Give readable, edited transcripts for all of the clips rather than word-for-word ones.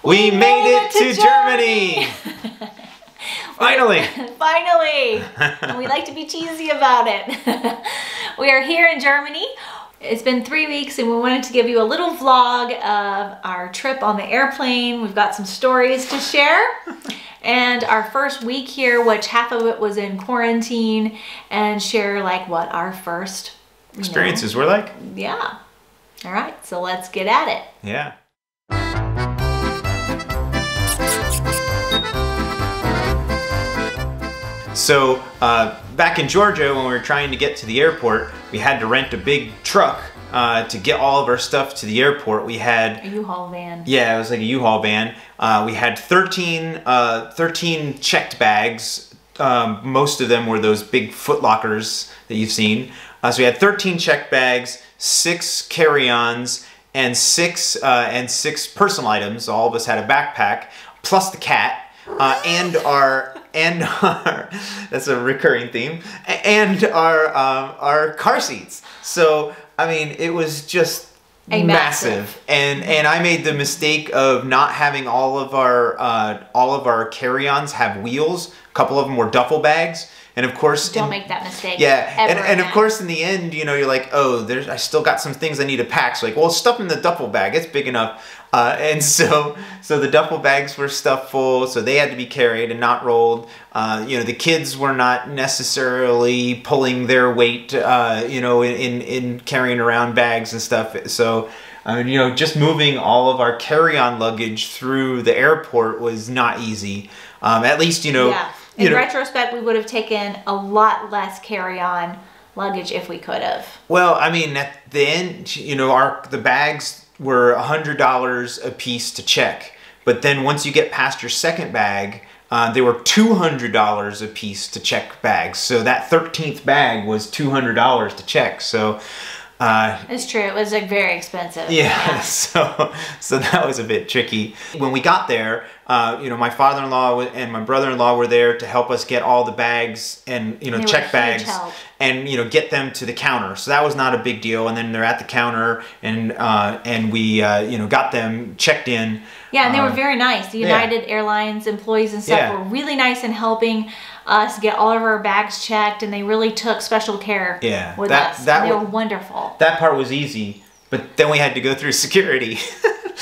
We made it to Germany! Finally! Finally! And we like to be cheesy about it. We are here in Germany. It's been 3 weeks and we wanted to give you a little vlog of our trip on the airplane. We've got some stories to share. And our first week here, which half of it was in quarantine, and share like what our first experiences were like. Yeah. All right, so let's get at it. Yeah. So back in Georgia, when we were trying to get to the airport, we had to rent a big truck to get all of our stuff to the airport. We had a U-Haul van. Yeah, it was like a U-Haul van. We had 13 checked bags. Most of them were those big Foot Lockers that you've seen. So we had 13 checked bags, 6 carry-ons, and six personal items. All of us had a backpack, plus the cat, and our that's a recurring theme, and our car seats. So I mean, it was just massive. And I made the mistake of not having all of our carry-ons have wheels. A couple of them were duffel bags. And of course, don't make that mistake. Yeah, and of course, in the end, you know, you're like, oh, I still got some things I need to pack. So like, well, stuff in the duffel bag. It's big enough. And so the duffel bags were stuffed full, so they had to be carried and not rolled. You know, the kids were not necessarily pulling their weight, you know, in carrying around bags and stuff. So, you know, just moving all of our carry-on luggage through the airport was not easy. At least, you know. Yeah. In retrospect, we would have taken a lot less carry-on luggage if we could have. Well, I mean, at the end, you know, the bags were $100 a piece to check. But then once you get past your second bag, they were $200 a piece to check bags. So that 13th bag was $200 to check. So it's true. It was like very expensive. Yeah. So that was a bit tricky. When we got there, you know, my father-in-law and my brother-in-law were there to help us get all the bags and, you know, check bags and, you know, get them to the counter. So that was not a big deal. And then they're at the counter and we, you know, got them checked in. Yeah, and they were very nice. The United Airlines employees and stuff were really nice in helping us get all of our bags checked, and they really took special care with us. They were wonderful. That part was easy, but then we had to go through security.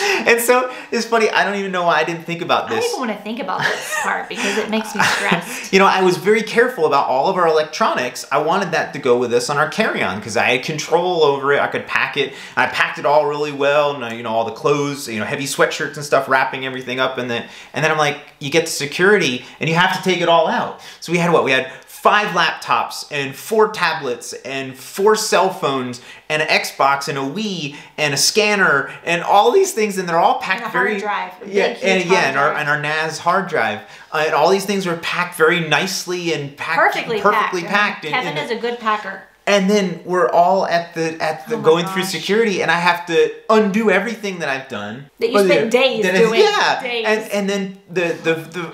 And so it's funny, I don't even know why I didn't think about this. I don't even want to think about this part because it makes me stressed. You know, I was very careful about all of our electronics. I wanted that to go with us on our carry-on because I had control over it. I could pack it. I packed it all really well, and you know, all the clothes, you know, heavy sweatshirts and stuff, wrapping everything up, and then I'm like, you get to security and you have to take it all out. So we had what? We had 5 laptops and 4 tablets and 4 cell phones and an Xbox and a Wii and a scanner and all these things, and they're all packed and very drive. And our NAS hard drive. And all these things were packed very nicely and perfectly packed. Kevin is a good packer. And then we're all at the going through security, and I have to undo everything that I've done. That you spent days doing. Yeah, days. And then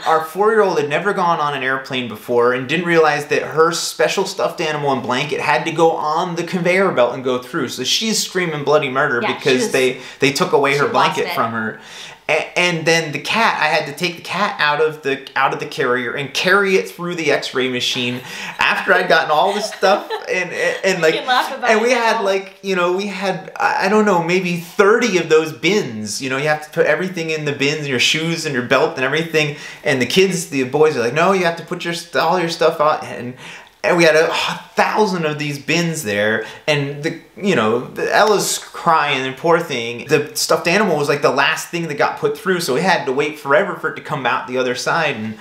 our 4-year-old had never gone on an airplane before and didn't realize that her special stuffed animal and blanket had to go on the conveyor belt and go through. So she's screaming bloody murder because they took away her blanket from her. And then the cat, I had to take the cat out of the carrier and carry it through the X-ray machine after I'd gotten all this stuff and like, and we had like, you know, we had, I don't know, maybe 30 of those bins. You know, you have to put everything in the bins, your shoes and your belt and everything. And the boys are like, no, you have to put all your stuff out. And we had 1,000 of these bins there, and Ella's crying, and poor thing. The stuffed animal was like the last thing that got put through, so we had to wait forever for it to come out the other side, and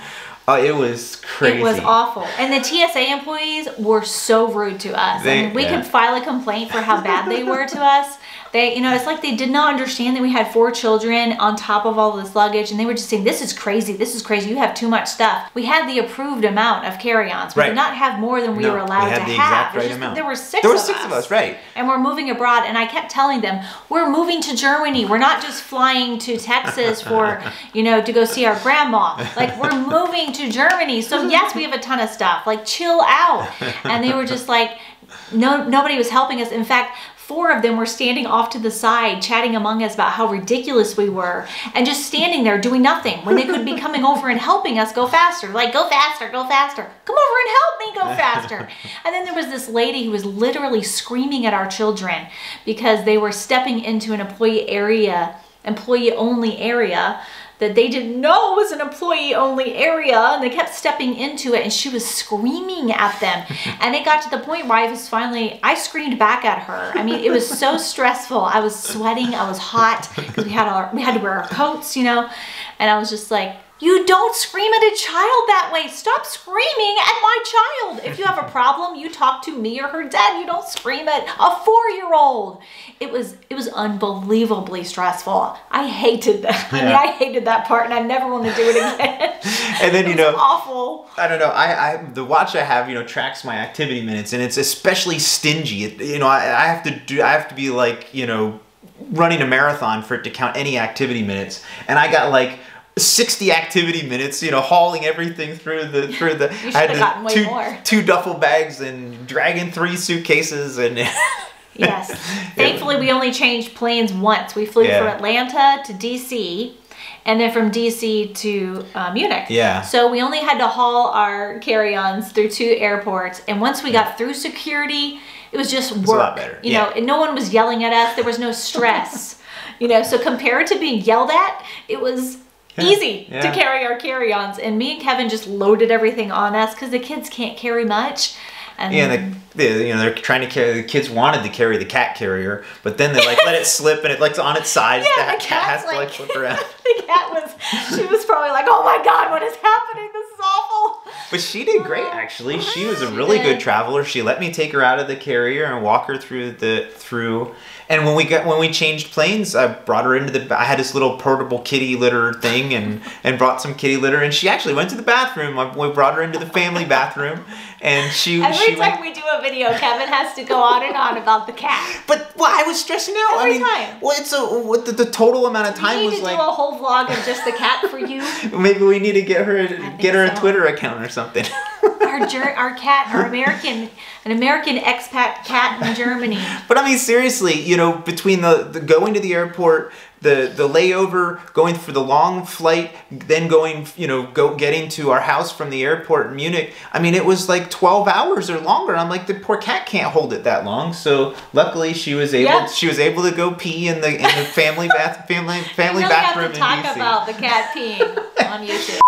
it was crazy. It was awful. And the TSA employees were so rude to us. I mean, we could file a complaint for how bad they were to us. You know, it's like they did not understand that we had 4 children on top of all this luggage, and they were just saying, this is crazy, you have too much stuff. We had the approved amount of carry-ons. We did not have more than we were allowed to have. Exact right amount. There were 6 of us, right. And we're moving abroad, and I kept telling them, we're moving to Germany. We're not just flying to Texas for, you know, to go see our grandma. Like, we're moving to Germany. So yes, we have a ton of stuff. Like, chill out. And they were just like, nobody was helping us. In fact, 4 of them were standing off to the side, chatting among us about how ridiculous we were, and just standing there doing nothing when they could be coming over and helping us go faster. Like, go faster, go faster. Come over and help me go faster. And then there was this lady who was literally screaming at our children because they were stepping into an employee-only area that they didn't know was an employee-only area, and they kept stepping into it, and she was screaming at them. And it got to the point where I screamed back at her. I mean, it was so stressful. I was sweating, I was hot, because we had to wear our coats, you know, and I was just like, you don't scream at a child that way. Stop screaming at my child. If you have a problem, you talk to me or her dad. You don't scream at a 4-year-old. It was unbelievably stressful. I hated that. I mean, I hated that part, and I never want to do it again. And then, you know, awful. I don't know. The watch I have, you know, tracks my activity minutes, and it's especially stingy. You know, I have to be like, you know, running a marathon for it to count any activity minutes, and I got like 60 activity minutes, you know, hauling everything through the. You should have gotten way more. 2 duffel bags and dragging 3 suitcases and. Yes. Thankfully, we only changed planes once. We flew from Atlanta to DC, and then from DC to Munich. Yeah. So we only had to haul our carry-ons through 2 airports, and once we got through security, it was just work. It's a lot better. You know, and no one was yelling at us. There was no stress. You know, so compared to being yelled at, it was easy to carry our carry-ons, and me and Kevin just loaded everything on us because the kids can't carry much. And you know, they're trying to carry. The kids wanted to carry the cat carrier, but then they like let it slip, and it like on its side. Yeah, the cat has to like flip around. The cat she was probably like, "Oh my God, what is happening? This is awful." But she did great, actually. She was a really good traveler. She let me take her out of the carrier and walk her through. And when we changed planes, I brought her into I had this little portable kitty litter thing and brought some kitty litter, and she actually went to the bathroom. We brought her into the family bathroom, and every time we do a video, Kevin has to go on and on about the cat. But I was stressing out. Every time. Well, the total amount of time was like. We need to do a whole vlog of just the cat for you. Maybe we need to get her a Twitter account or something. Our cat, an American expat cat in Germany. But I mean, seriously, you know, between the going to the airport, the layover, going for the long flight, then going, you know, getting to our house from the airport in Munich. I mean, it was like 12 hours or longer. I'm like, the poor cat can't hold it that long. So luckily, she was able to go pee in the family bathroom in DC. We really have to talk about the cat peeing on YouTube.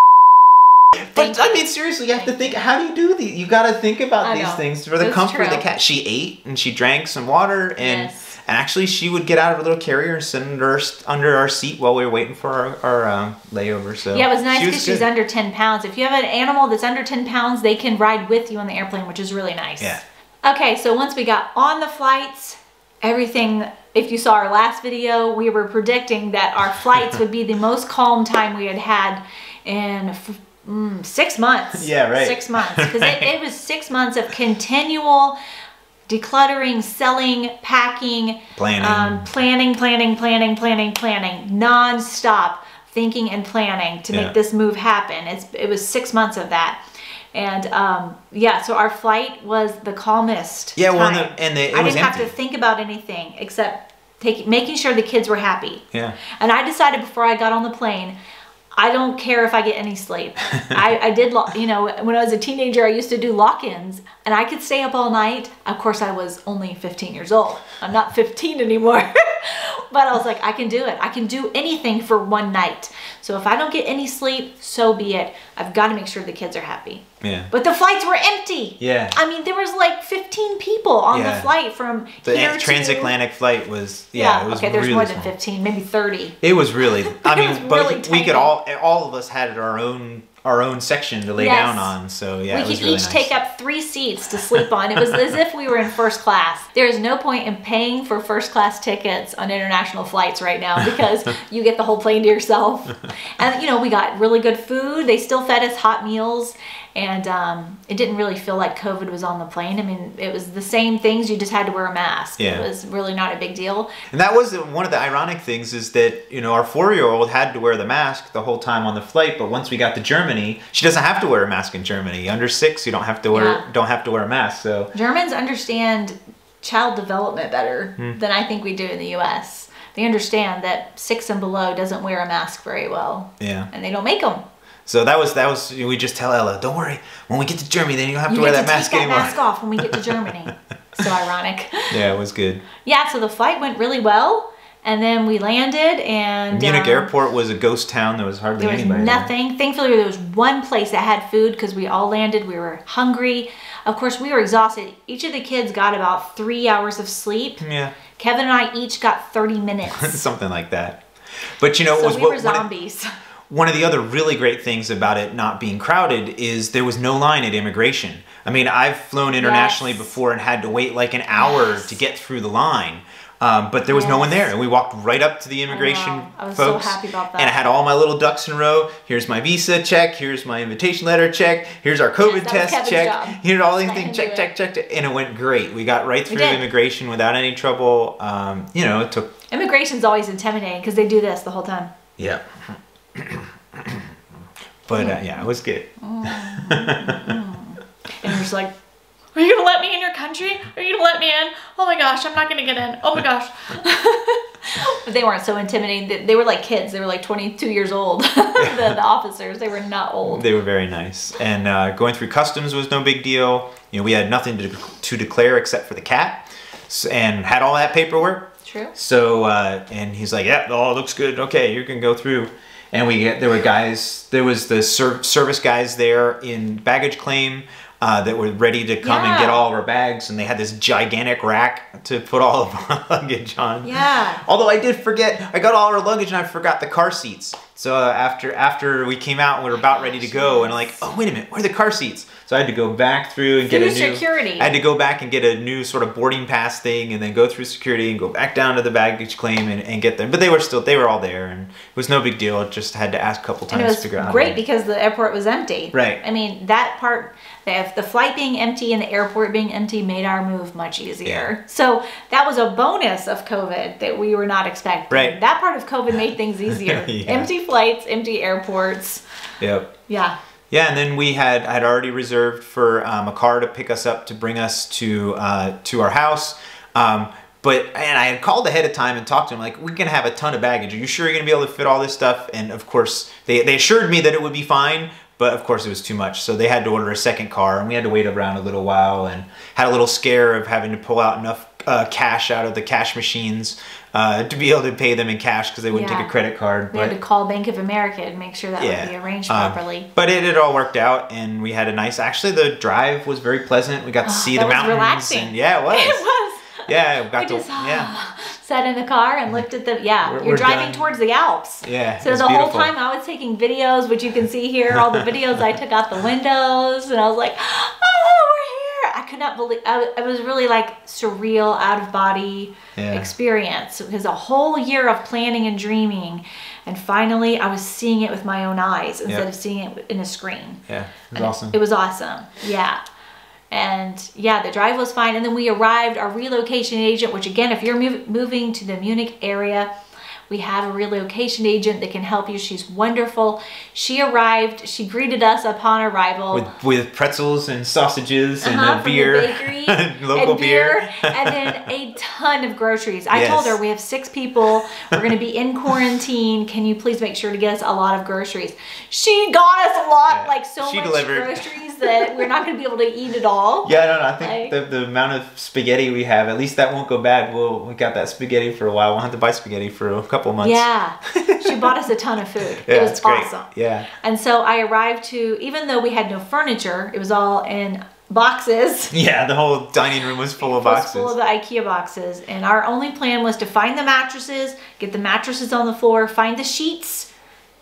But I mean, seriously, you have to think. How do you do these? You got to think about these things for the comfort of the cat. She ate and she drank some water, and actually, she would get out of her little carrier and sit under our seat while we were waiting for our layover. So yeah, it was nice because she's under 10 pounds. If you have an animal that's under 10 pounds, they can ride with you on the airplane, which is really nice. Yeah. Okay, so once we got on the flights, everything. If you saw our last video, we were predicting that our flights would be the most calm time we had in 6 months. Yeah, right. 6 months. Because it was 6 months of continual decluttering, selling, packing, planning, non-stop thinking and planning to make this move happen. It was 6 months of that. And so our flight was the calmest time. Well, I didn't have to think about anything except making sure the kids were happy. Yeah. And I decided before I got on the plane, I don't care if I get any sleep. I did, you know, when I was a teenager, I used to do lock-ins, and I could stay up all night. Of course, I was only 15 years old. I'm not 15 anymore. But I was like, I can do it. I can do anything for one night. So if I don't get any sleep, so be it. I've got to make sure the kids are happy. Yeah. But the flights were empty. Yeah. I mean, there was like 15 people on the flight from here the transatlantic flight was, it was okay, there's really more than 15, maybe 30. It was really, I mean, but really we could all of us had our own section to lay down on, so yeah, we could each take up 3 seats to sleep on. It was as if we were in first class. There is no point in paying for first class tickets on international flights right now because you get the whole plane to yourself. And you know, we got really good food. They still fed us hot meals, and it didn't really feel like COVID was on the plane. I mean, it was the same things, you just had to wear a mask. It was really not a big deal. And that was one of the ironic things, is that, you know, our 4-year-old had to wear the mask the whole time on the flight, but once we got to Germany, she doesn't have to wear a mask in Germany. Under 6, you don't have to wear a mask. So Germans understand child development better than I think we do in the U.S. They understand that 6 and below doesn't wear a mask very well. Yeah. And they don't make them. So that was we just tell Ella, don't worry, when we get to Germany, then you don't have to wear that mask anymore. You get to take that mask off when we get to Germany. So ironic. Yeah, it was good. Yeah, so the flight went really well. And then we landed, and Munich airport was a ghost town. There was hardly anybody. There was nothing. There. Thankfully, there was one place that had food because we all landed. We were hungry. Of course, we were exhausted. Each of the kids got about 3 hours of sleep. Yeah. Kevin and I each got 30 minutes. Something like that. But you know, so we were zombies. One of the other really great things about it not being crowded is there was no line at immigration. I mean, I've flown internationally before and had to wait like an hour to get through the line. But there was no one there, and we walked right up to the immigration I was folks, so happy about that. And I had all my little ducks in a row. Here's my visa check. Here's my invitation letter check. Here's our COVID test check. Here's all these things check, and it went great. We got right through immigration without any trouble. You know, it took. Immigration's always intimidating because they do this the whole time. Yeah. But yeah, it was good. And you're just like, are you gonna let me in your country? Are you gonna let me in? Oh my gosh, I'm not gonna get in. Oh my gosh. But they weren't so intimidating. They were like kids. They were like 22 years old. the officers, they were not old. They were very nice. And going through customs was no big deal. You know, we had nothing to declare except for the cat, and had all that paperwork. True. So and he's like, yeah, all looks good. Okay, you can go through. And there were guys. There was the service guys there in baggage claim. That were ready to come and get all of our bags, and they had this gigantic rack to put all of our luggage on. Yeah. Although I did forget, I got all our luggage and I forgot the car seats. So after we came out and we were about ready to go, and I'm like, oh wait a minute, where are the car seats? So I had to go back through and get a new security. I had to go back and get a new sort of boarding pass thing, and then go through security and go back down to the baggage claim and get them. But they were all there, and it was no big deal. Just had to ask a couple times to figure out. And it was great because the airport was empty. Right. I mean, that part. The flight being empty and the airport being empty made our move much easier. Yeah. So that was a bonus of COVID that we were not expecting. Right. That part of COVID made things easier. Yeah. Empty flights, empty airports. Yep. Yeah. Yeah, and then I'd already reserved for a car to pick us up to bring us to our house. And I had called ahead of time and talked to him, like, we're going to have a ton of baggage. Are you sure you're going to be able to fit all this stuff? And of course, they assured me that it would be fine. But of course it was too much, so they had to order a second car, and we had to wait around a little while, and had a little scare of having to pull out enough cash out of the cash machines to be able to pay them in cash because they wouldn't take a credit card. We had to call Bank of America and make sure that would be arranged properly. But it all worked out, and we had actually the drive was very pleasant. We got to see the mountains. Relaxing. And yeah, it was. It was. Yeah, we got sat in the car and looked at the, you're driving towards the Alps. Yeah, so the whole time I was taking videos, which you can see here, all the videos I took out the windows, and I was like, oh, we're here. I could not believe, it was really like surreal, out of body experience. It was a whole year of planning and dreaming, and finally I was seeing it with my own eyes instead of seeing it in a screen. Yeah, it was awesome. It was awesome, yeah. And yeah, the drive was fine. And then we arrived, our relocation agent, which again, if you're moving to the Munich area, we have a relocation agent that can help you. She's wonderful. She arrived, she greeted us upon arrival. With pretzels and sausages and from beer. The bakery, local and beer. And then a ton of groceries. I told her, we have 6 people. We're going to be in quarantine. Can you please make sure to get us a lot of groceries? She got us a lot, like so much groceries that we're not going to be able to eat it all. Yeah, I don't know. I think the amount of spaghetti we have, at least that won't go bad. We got that spaghetti for a while. We'll have to buy spaghetti for a couple months. Yeah, she bought us a ton of food. It was awesome. Yeah. And so I arrived to, even though we had no furniture, it was all in boxes. Yeah, the whole dining room was full of boxes. Full of the IKEA boxes. And our only plan was to find the mattresses, get the mattresses on the floor, find the sheets,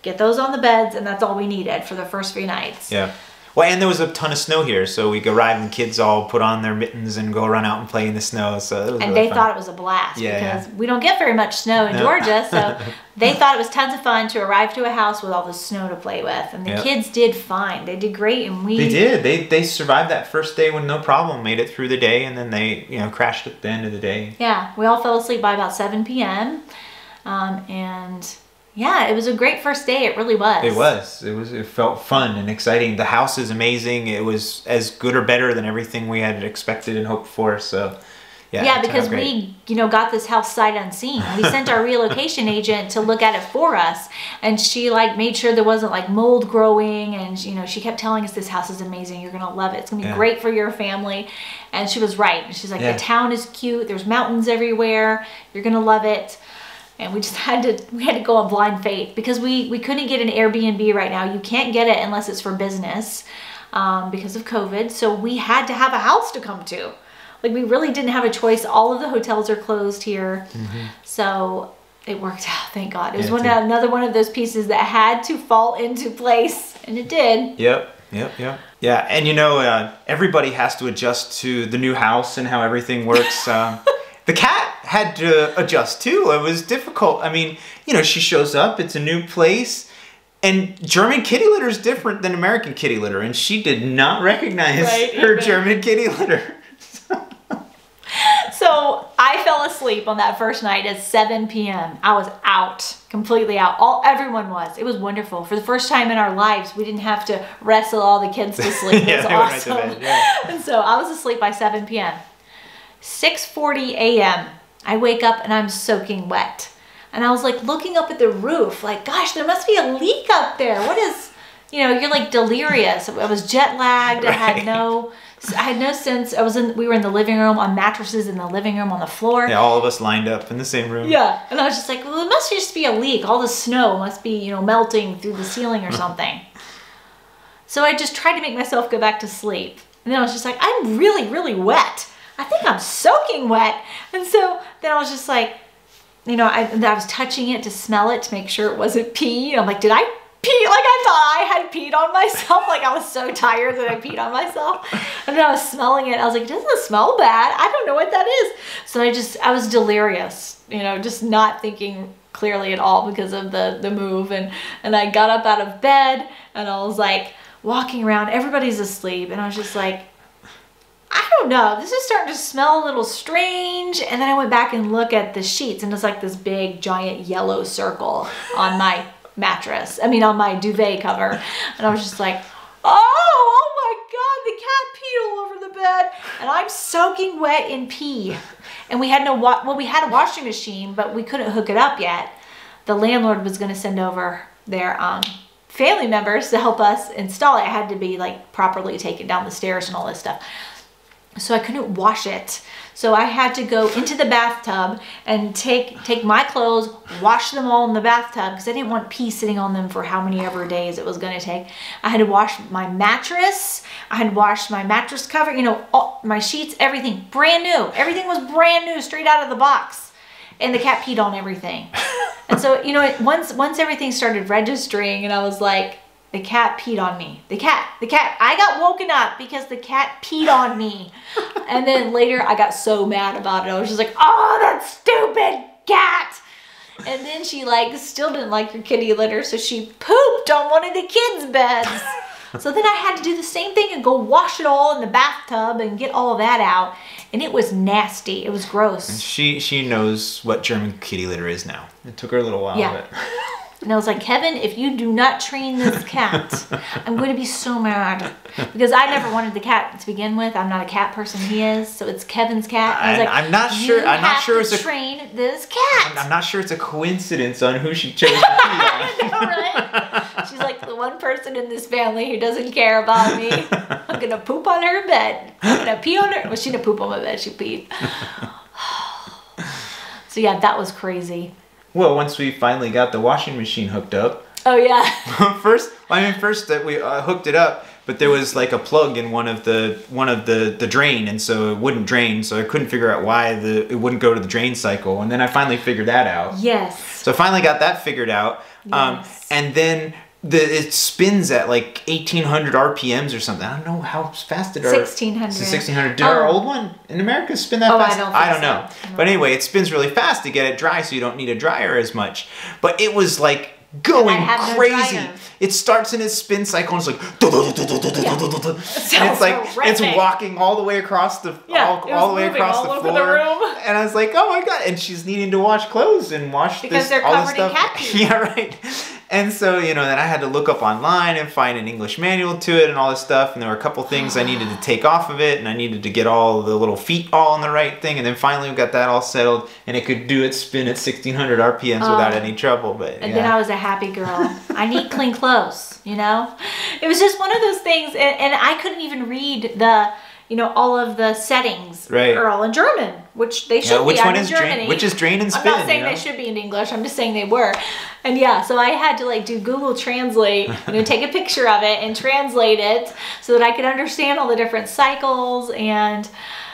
get those on the beds, and that's all we needed for the first 3 nights. Yeah. Well, and there was a ton of snow here, so we could arrive and kids all put on their mittens and go run out and play in the snow. So it was and really they fun. thought it was a blast because we don't get very much snow in Georgia, so they thought it was tons of fun to arrive to a house with all the snow to play with. And the kids did fine; they did great, and we did. They survived that first day with no problem, made it through the day, and then they crashed at the end of the day. Yeah, we all fell asleep by about 7 p.m. And yeah, it was a great first day. It really was. It was. It felt fun and exciting. The house is amazing. It was as good or better than everything we had expected and hoped for. So Yeah, because we, got this house sight unseen. We sent our relocation agent to look at it for us, and she like made sure there wasn't like mold growing, and she kept telling us this house is amazing. You're gonna love it. It's gonna be great for your family, and she was right. She's like, the town is cute. There's mountains everywhere. You're gonna love it. And we just had to go on blind faith because we couldn't get an Airbnb right now. You can't get it unless it's for business because of COVID. So we had to have a house to come to. Like we really didn't have a choice. All of the hotels are closed here. So it worked out, thank God. It was another one of those pieces that had to fall into place, and it did. Yep. Yeah, and everybody has to adjust to the new house and how everything works. The cat had to adjust too. It was difficult. I mean, she shows up, it's a new place, and German kitty litter is different than American kitty litter, and she did not recognize her German kitty litter. So I fell asleep on that first night at 7 p.m. I was out, completely out. Everyone was. It was wonderful. For the first time in our lives, we didn't have to wrestle all the kids to sleep. It was awesome. Went right to bed, And so I was asleep by 7 p.m. 6:40 a.m. I wake up and I'm soaking wet. And I was like looking up at the roof, like, gosh, there must be a leak up there. What is, you're like delirious. I was jet lagged. I had no sense. We were in the living room on mattresses in the living room on the floor. Yeah, all of us lined up in the same room. Yeah. And I was just like, well, it must just be a leak. All the snow must be, melting through the ceiling or something. So I just tried to make myself go back to sleep. And then I was just like, I'm really, really wet. I think I'm soaking wet. And so then I was just like, I was touching it to smell it to make sure it wasn't pee. And I'm like, did I pee? Like I thought I had peed on myself. Like I was so tired that I peed on myself. And then I was smelling it. I was like, it doesn't smell bad. I don't know what that is. So I was delirious, just not thinking clearly at all because of the move. And I got up out of bed and I was like walking around. Everybody's asleep. And I was just like, I don't know, this is starting to smell a little strange. And then I went back and looked at the sheets and it's like this big giant yellow circle on my mattress. I mean, on my duvet cover. And I was just like, oh my God, the cat peed all over the bed. And I'm soaking wet in pee. And we had we had a washing machine, but we couldn't hook it up yet. The landlord was gonna send over their family members to help us install it. It had to be like properly taken down the stairs and all this stuff. So I couldn't wash it. So I had to go into the bathtub and take my clothes, wash them all in the bathtub because I didn't want pee sitting on them for how many ever days it was going to take. I had to wash my mattress. I had washed my mattress cover, all, my sheets, everything brand new. Everything was brand new, straight out of the box. And the cat peed on everything. And so, once everything started registering and I was like, the cat peed on me. The cat. I got woken up because the cat peed on me. And then later I got so mad about it. I was just like, oh, that stupid cat. And then she still didn't like your kitty litter. So she pooped on one of the kids' beds. So then I had to do the same thing and go wash it all in the bathtub and get all of that out. And it was nasty. It was gross. And she knows what German kitty litter is now. It took her a little while, but... And I was like, Kevin, if you do not train this cat, I'm going to be so mad. Because I never wanted the cat to begin with. I'm not a cat person. He is. So it's Kevin's cat. And I was like, I'm not sure it's train this cat. I'm not sure it's a coincidence on who she chose to pee on. I know, right? She's like the one person in this family who doesn't care about me. I'm going to poop on her bed. I'm going to pee on her. Well, she didn't poop on my bed. She peed. So yeah, that was crazy. Well, once we finally got the washing machine hooked up. Oh yeah. First that we hooked it up, but there was like a plug in one of the drain, and so it wouldn't drain. So I couldn't figure out why it wouldn't go to the drain cycle, and then I finally figured that out. Yes. So I finally got that figured out. Yes. And then it spins at like 1,800 RPMs or something. I don't know how fast it is. 1,600. 1,600. Did our old one in America spin that fast? I don't know. But anyway, it spins really fast to get it dry, so you don't need a dryer as much. But it was like going crazy. No, it starts in its spin cycle and it's like and it's like it's walking all the way across the all the way across the floor. And I was like, oh my God. And she's needing to wash clothes and wash because they're all covered this stuff. in cat pee. Yeah, right. And so, you know, then I had to look up online and find an English manual to it and all this stuff. And there were a couple things I needed to take off of it. And I needed to get all the little feet all on the right thing. And then finally we got that all settled. And it could do its spin at 1600 RPMs without any trouble. But and then I was a happy girl. I need clean clothes, you know? It was just one of those things. And I couldn't even read the, you know, all of the settings are all in German, which they should be. Which one in is Germany. which is drain and spin? I'm not saying they should be in English. I'm just saying they were. And yeah, so I had to like do Google Translate, you know, take a picture of it and translate it so that I could understand all the different cycles. And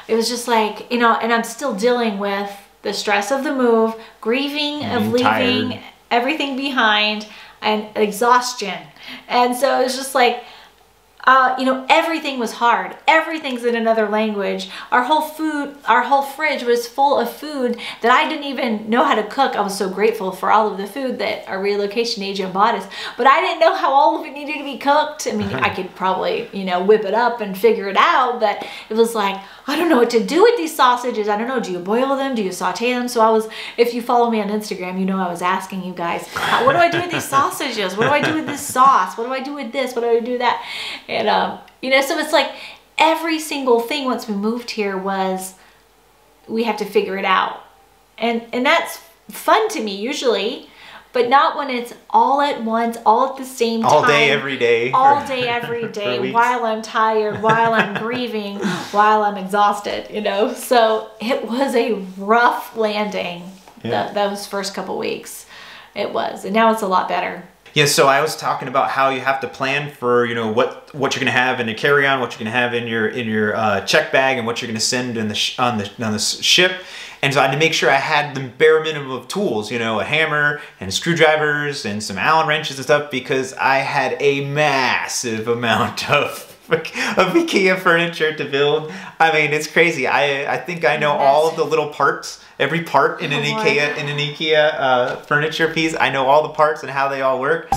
it was just like, you know, and I'm still dealing with the stress of the move, grieving of leaving everything behind, and exhaustion. And so it was just like, you know, everything was hard. Everything's in another language. Our whole fridge was full of food that I didn't even know how to cook. I was so grateful for all of the food that our relocation agent bought us, but I didn't know how all of it needed to be cooked. I mean, I could probably, you know, whip it up and figure it out, but it was like, I don't know what to do with these sausages. I don't know. Do you boil them? Do you saute them? So I was, if you follow me on Instagram, you know I was asking you guys, what do I do with these sausages? What do I do with this sauce? What do I do with this? What do I do with that? And, you know, so it's like every single thing once we moved here was, we have to figure it out. And that's fun to me usually, but not when it's all at once, all at the same time. All day, every day. All day, every day, while I'm tired, while I'm grieving, while I'm exhausted, you know? So it was a rough landing, those first couple weeks. It was, and now it's a lot better. Yeah, so I was talking about how you have to plan for, you know, what you're gonna have in your carry-on, what you're gonna have in your check bag, and what you're gonna send in on the ship. And so I had to make sure I had the bare minimum of tools, you know, a hammer and screwdrivers and some Allen wrenches and stuff, because I had a massive amount of IKEA furniture to build. I mean, it's crazy. I think I know all of the little parts, every part in an IKEA furniture piece. I know all the parts and how they all work.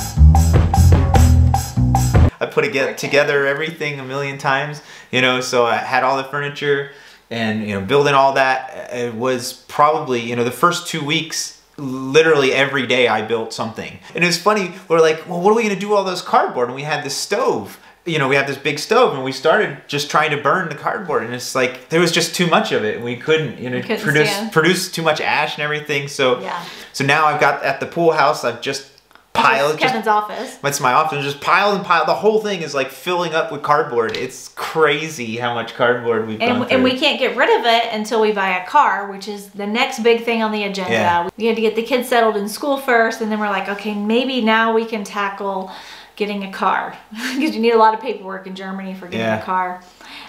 I put it together everything a million times, you know, so I had all the furniture. And, you know, building all that, it was probably, you know, the first 2 weeks, literally every day I built something. And it was funny, we're like, well, what are we going to do with all this cardboard? And we had this stove, you know, we had this big stove, and we started just trying to burn the cardboard. And it's like, there was just too much of it. And we couldn't, you know, produce too much ash and everything. So, so now I've got, at the pool house, I've just piled. Kevin's office. It's my office. Just piled and piled. The whole thing is like filling up with cardboard. It's crazy how much cardboard we've gone through. And we can't get rid of it until we buy a car, which is the next big thing on the agenda. Yeah. We had to get the kids settled in school first, and then we're like, okay, maybe now we can tackle getting a car, because you need a lot of paperwork in Germany for getting a car.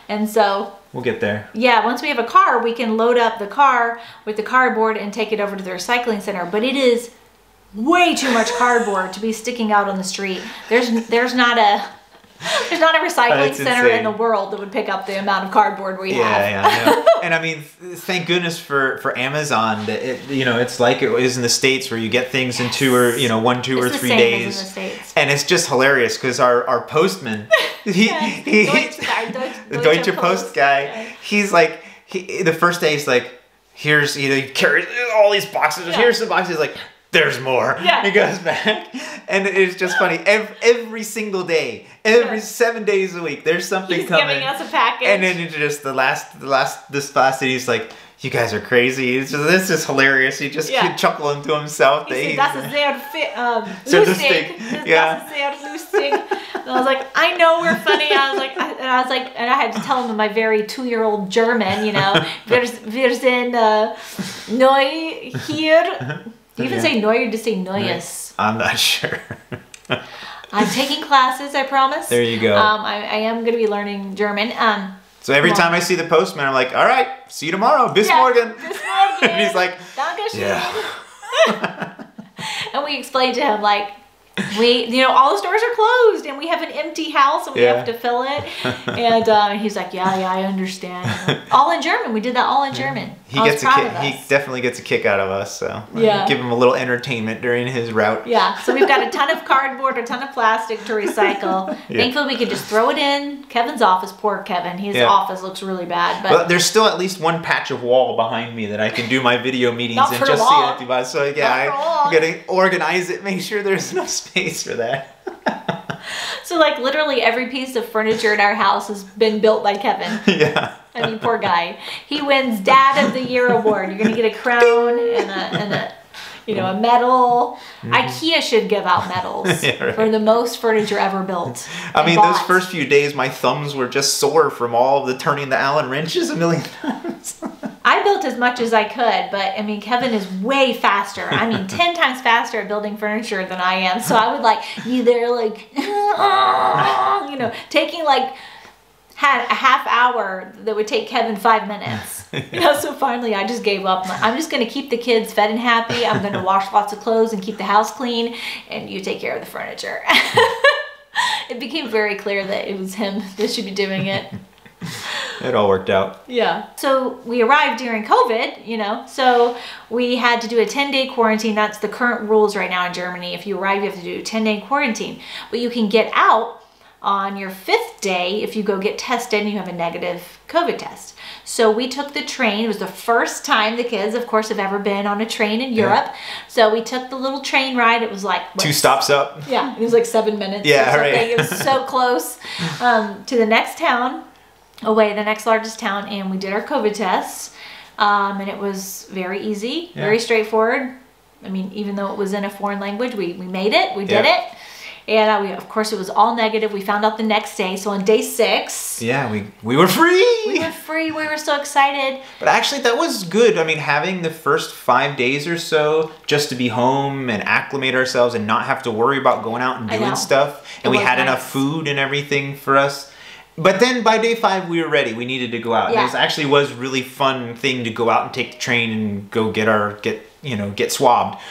And so we'll get there. Yeah, once we have a car, we can load up the car with the cardboard and take it over to the recycling center. But it is way too much cardboard to be sticking out on the street. There's not a recycling center in the world that would pick up the amount of cardboard we have. Yeah, I know. And I mean, thank goodness for Amazon that you know, it's like it is in the States, where you get things in 2 or 3 days. As in the States. And it's just hilarious because our postman, the Deutsche Post guy, he's like, the first day he's like, here's, you know, he carries all these boxes. Here's the boxes. He's like, there's more. Yeah. He goes back, and it's just funny. Every single day, 7 days a week, there's something coming. He's giving us a package. And then just this last day, he's like, "You guys are crazy. This is hilarious." He just chuckling to himself. He said, "Das ist sehr lustig. Das ist sehr lustig." And I was like, "I know we're funny." And I had to tell him in my very 2-year-old German, you know, wir sind neu hier. Do you even say neu or just say neues? I'm not sure. I'm taking classes, I promise. There you go. I am going to be learning German. So every time I see the postman, I'm like, all right, see you tomorrow. Bis morgen. Bis morgen. And he's like, Dankeschön. Yeah. And we explained to him, like, you know, all the stores are closed and we have an empty house and we have to fill it. And he's like, yeah, I understand. All in German. We did that all in German. He definitely gets a kick out of us, so yeah. Give him a little entertainment during his route. Yeah, so we've got a ton of cardboard, a ton of plastic to recycle. Yeah. Thankfully, we could just throw it in Kevin's office. Poor Kevin, his office looks really bad. But there's still at least one patch of wall behind me that I can do my video meetings and just see empty by. So yeah, I'm gonna organize it, make sure there's enough space for that. So like literally every piece of furniture in our house has been built by Kevin. Yeah. I mean, poor guy. He wins Dad of the Year award. You're gonna get a crown and a a medal. IKEA should give out medals for the most furniture ever built. I mean, those first few days, my thumbs were just sore from all of the turning the Allen wrenches a million times. I built as much as I could, but I mean, Kevin is way faster. I mean, 10 times faster at building furniture than I am. So I would be there taking had a half hour that would take Kevin 5 minutes. So finally I just gave up. I'm just going to keep the kids fed and happy. I'm going to wash lots of clothes and keep the house clean, and you take care of the furniture. It became very clear that it was him that should be doing it. It all worked out. Yeah. So we arrived during COVID, so we had to do a 10-day quarantine. That's the current rules right now in Germany. If you arrive, you have to do a 10-day quarantine. But you can get out on your 5th day if you go get tested and you have a negative COVID test. So we took the train. It was the first time the kids, of course, have ever been on a train in Europe. So we took the little train ride. It was like 2 stops up. Yeah, it was 7 minutes. Yeah, right. It was so close to the next town away, the next largest town, and we did our COVID tests, and it was very easy, very straightforward. I mean, even though it was in a foreign language, we made it, we did it, and of course it was all negative. We found out the next day, so on day 6, we were free. We were free. We were so excited. But actually, that was good. I mean, having the first 5 days or so just to be home and acclimate ourselves and not have to worry about going out and doing stuff, and we had enough food and everything for us. But then by day 5, we were ready. We needed to go out. Yeah. It was really fun thing to go out and take the train and go get swabbed.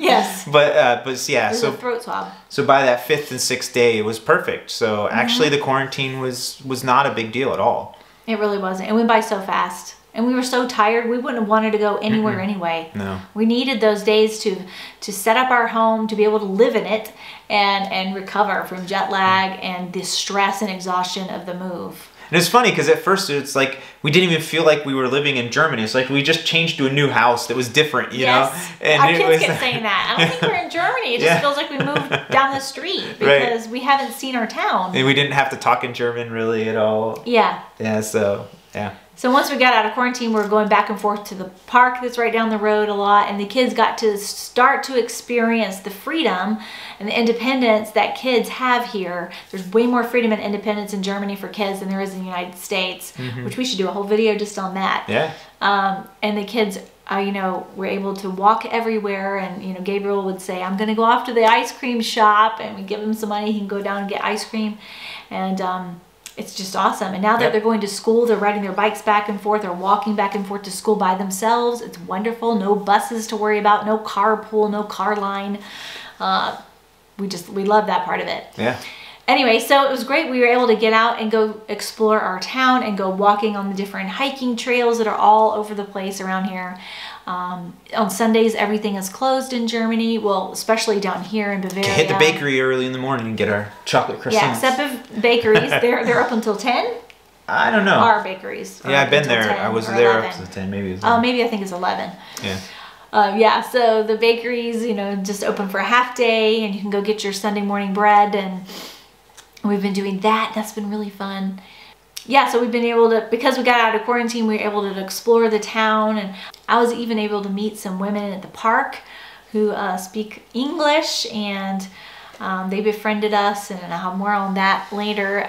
Yes. But yeah. So a throat swab. So by that 5th and 6th day, it was perfect. So actually, the quarantine was not a big deal at all. It really wasn't. It went by so fast. And we were so tired, we wouldn't have wanted to go anywhere anyway. No. We needed those days to set up our home, to be able to live in it, and recover from jet lag and the stress and exhaustion of the move. And it's funny because at first it's like we didn't even feel like we were living in Germany. It's like we just changed to a new house that was different, you know? And our kids kept saying that. I don't think we're in Germany. It just feels like we moved down the street because we haven't seen our town. And we didn't have to talk in German really at all. Yeah. Yeah, so, yeah. So once we got out of quarantine, we were going back and forth to the park that's right down the road a lot, and the kids got to start to experience the freedom and the independence that kids have here. There's way more freedom and independence in Germany for kids than there is in the United States, which we should do a whole video just on that. Yeah. And the kids, were able to walk everywhere, and Gabriel would say, "I'm going to go off to the ice cream shop," and we give him some money. He can go down and get ice cream, and it's just awesome. And now that they're going to school, they're riding their bikes back and forth or walking back and forth to school by themselves. It's wonderful. No buses to worry about, no carpool, no car line. We love that part of it. Yeah. Anyway, so it was great. We were able to get out and go explore our town and go walking on the different hiking trails that are all over the place around here. On Sundays, everything is closed in Germany. Well, especially down here in Bavaria. Hit the bakery early in the morning and get our chocolate croissants. Yeah, except if bakeries, they're up until 10. I don't know. Our bakeries. Yeah, I've been there. I was there up to 10. Maybe it was 11. Oh, maybe I think it's 11. Yeah. Yeah, so the bakeries, just open for a half day, and you can go get your Sunday morning bread, and we've been doing that. That's been really fun. Yeah, so we've been able to, because we got out of quarantine, we were able to explore the town, and I was even able to meet some women at the park who speak English, and they befriended us, and I'll have more on that later.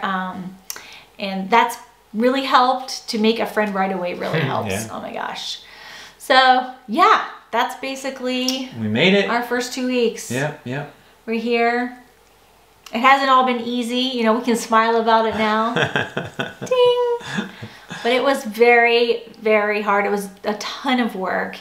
And that's really helped. To make a friend right away really helps. Yeah. Oh my gosh. So yeah, that's basically we made it. Our first 2 weeks. Yeah, yeah. We're here. It hasn't all been easy, we can smile about it now. Ding! But it was very, very hard. It was a ton of work.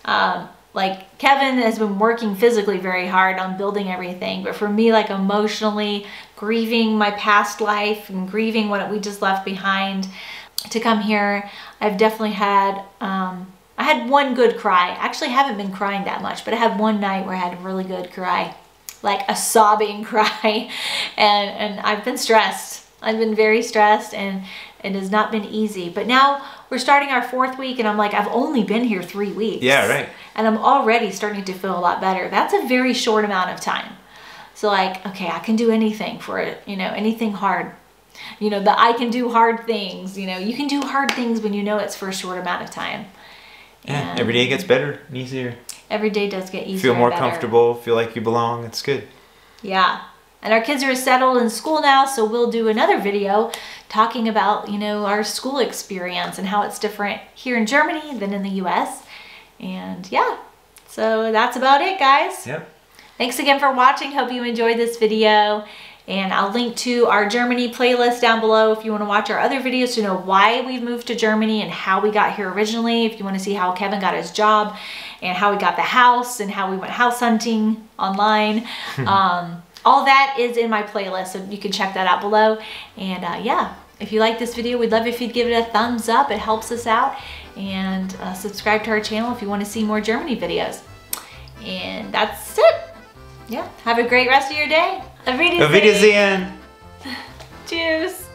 Like Kevin has been working physically very hard on building everything, but for me, like emotionally, grieving my past life and grieving what we just left behind, to come here. I've definitely had, I had one good cry. Actually, I haven't been crying that much, but I had one night where I had a really good cry, like a sobbing cry, and I've been stressed. I've been very stressed, and it has not been easy. But now we're starting our 4th week, and I'm like, I've only been here 3 weeks. Yeah, right. And I'm already starting to feel a lot better. That's a very short amount of time. So like, okay, I can do anything for it, you know, anything hard. You know, I can do hard things. You know, you can do hard things when you know it's for a short amount of time. Yeah, every day gets better and easier. Every day does get easier. Feel more comfortable, feel like you belong. It's good. Yeah. And our kids are settled in school now, so we'll do another video talking about, you know, our school experience and how it's different here in Germany than in the US. And yeah, so that's about it, guys. Yep. Thanks again for watching. Hope you enjoyed this video. And I'll link to our Germany playlist down below if you want to watch our other videos to know why we've moved to Germany and how we got here originally. If you want to see how Kevin got his job and how we got the house and how we went house hunting online. All that is in my playlist, so you can check that out below. And yeah, if you like this video, we'd love if you'd give it a thumbs up. It helps us out. And subscribe to our channel if you want to see more Germany videos. And that's it. Yeah, have a great rest of your day. Auf Wiedersehen. Auf Wiedersehen. Tschüss.